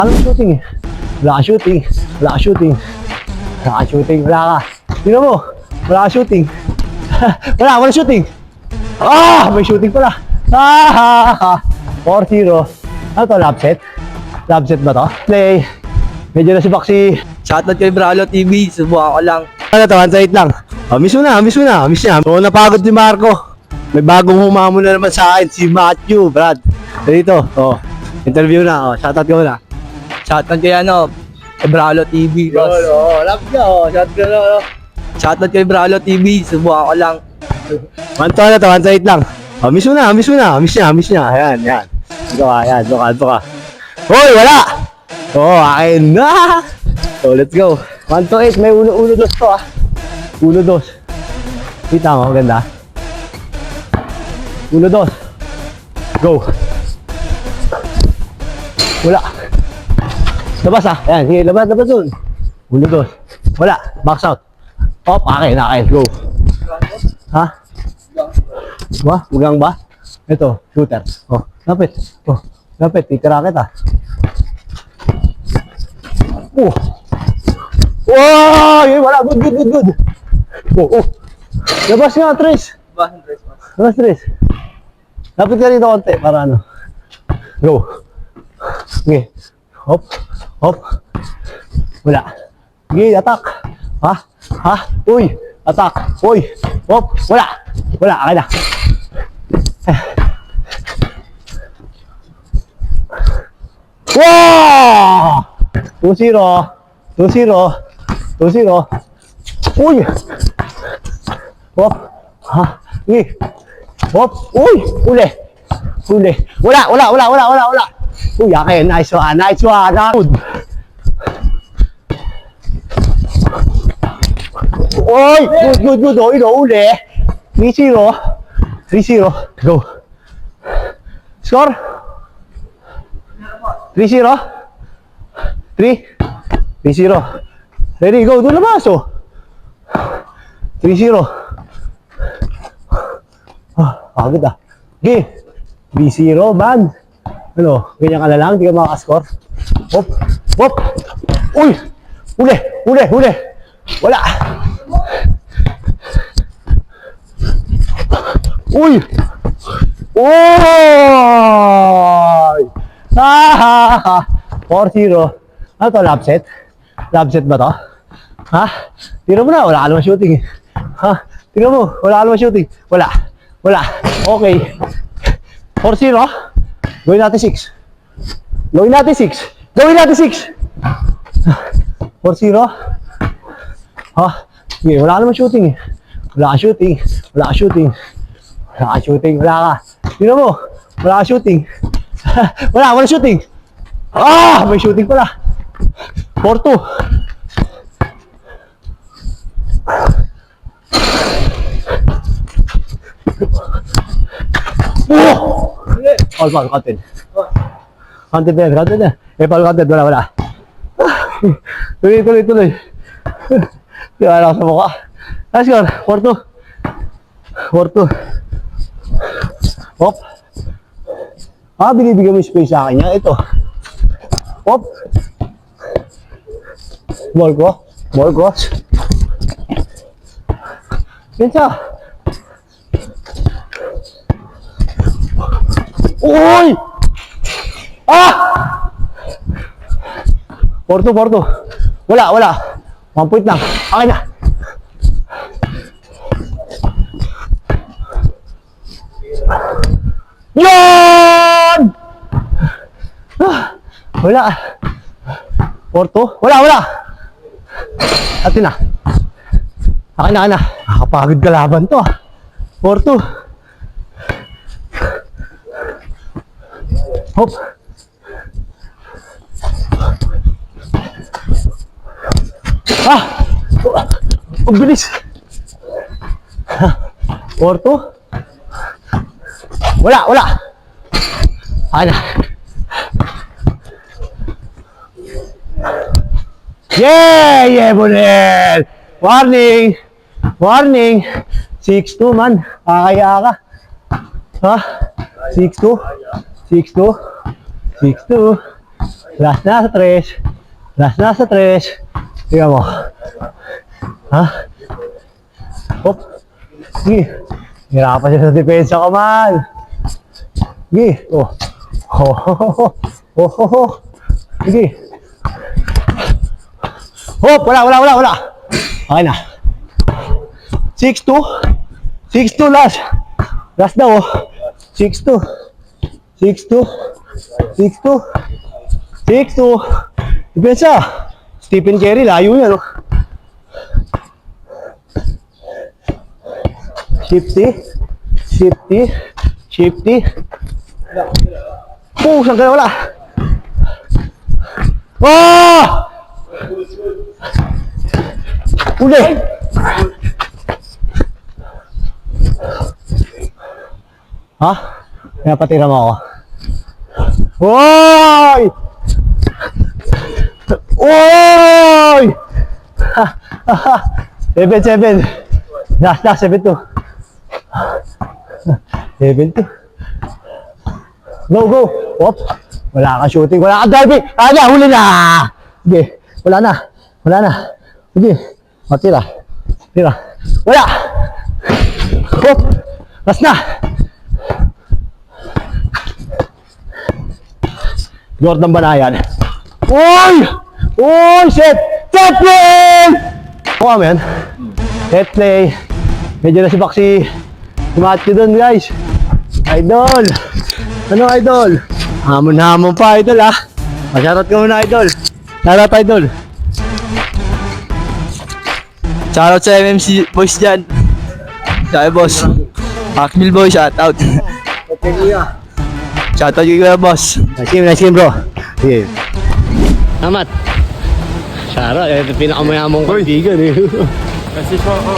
Anong shooting eh? Wala ka shooting. Wala ka shooting. Wala ka shooting. Wala ka. Tingnan mo. Wala ka shooting. Wala shooting. May shooting pala. 4-0. Ano to, lap set? Lap set ba to? Play. Medyo na si Baxi. Shoutout kay Bralo TV, subukan ko lang. Ano to, 1-8 lang. Miss mo na. Miss niya. Oo, napagod ni Marco. May bagong humamon na naman sa akin, si Matthew, Brad. Dito, interview na, shoutout ko na. Shoutout kay kay Bralo TV, boss. Love niya, Shoutout kay Bralo TV, subukan ko lang. 1-8 lang. Miss mo na. Miss niya. Ayan. Ito ka. Hoy, wala! Akin na! So, let's go. 1-8, may 1-2 to 1-2. Kita mo, ganda. 1-2. Go. Wala. Labas ayan, sige, labas dun. 1-2. Wala, box out. Akin, go. Ha? Magang ba? Ito, shooter. Lapit. Titira kita. Wala, good. Labas nga, Tres. Labas, Tres. Lapit ka rito konti, para ano. Go. Okay. Hop. Wala. Okay, attack. Ha? Uy, attack. Uy. Hop. Wala, akin na. Wow! 2-0. Uy! Hop. Okay. Hop. Uy! Uli. Wala. Uy, akin. Nice one. Good. Uy! Good. Uli. 3-0. Go. Score? 3-0? 3-0. Ready, go. Doon labas, 3-0. Agad Okay. 3-0, man. Ano, ganyan ka na lang, di ka makascore. Hop. Uy! Uli. Wala. Uy! 4-0. Ano to, lap set? Lap set ba to? Tingnan mo na, wala ka naman shooting eh. Tingnan mo, wala ka naman shooting. Wala. Okay. 4-0. Gawin natin 6. 4-0. Sige, wala ka naman shooting eh. Wala ka shooting. Wala ka. Tingnan mo, wala ka shooting. Wala shooting. May shooting pala. 4-2. Foul, counted. Counted na. Foul counted, wala. Tuloy. Kaya lang sa mukha. Let's go, 4-2. Hop. Binibigyan mo yung space sa akin niya. Ito. Hop. Ball cross. Yan siya. Uy! 4-2. Wala. 1 point lang. Akin na. Yan! Wala. 4-2. Wala. Atin na. Akin na. Nakapagod kalaban to. 4-2. Hop. Ang bilis. 4-2. Wala. Ayan na. Yeah, Bonel! Warning! 6-2 man. Kakaya ka. 6-2. Last na sa 3. Last na sa 3. Tingnan mo. Ha? Hop. Sige. Hirapan siya sa depensa ko man. Sige. Oh. Oh, oh, oh, oh, oh. Sige. Hop. Wala. Okay na. 6-2. 6-2 last. Last daw oh. 6-2. 6-2. 6-2. 6-2. Depensa. Stephen Curry, layo yan oh. Shifty. Oh, saan ka na wala? Oh! Uli! Ha? Kaya patira mo ako. Oy! Oy! 7-7. Last, 7-2. 7-2. Go. Op. Wala ka shooting. Wala ka driving. Huli na. Sige. Wala na. Sige. Tira. Wala. Op. Last na. Jordan Banayan. Oy! Set play! Oo, man. Set play. Medyo na si Baxi. Matthew dun, guys. Idol. Ano, idol? Hamon pa, idol, ah. Masarot ka muna, idol. Shoutout, idol. Shoutout sa MMC boys dyan. Sabi boss. Akmil boy, shoutout. Okay, kuya. Shoutout kay kuya boss. Nice game, bro. Sige. Amat. Shoutout, ito pinakamayamong kaibigan, eh. Kasi po ako.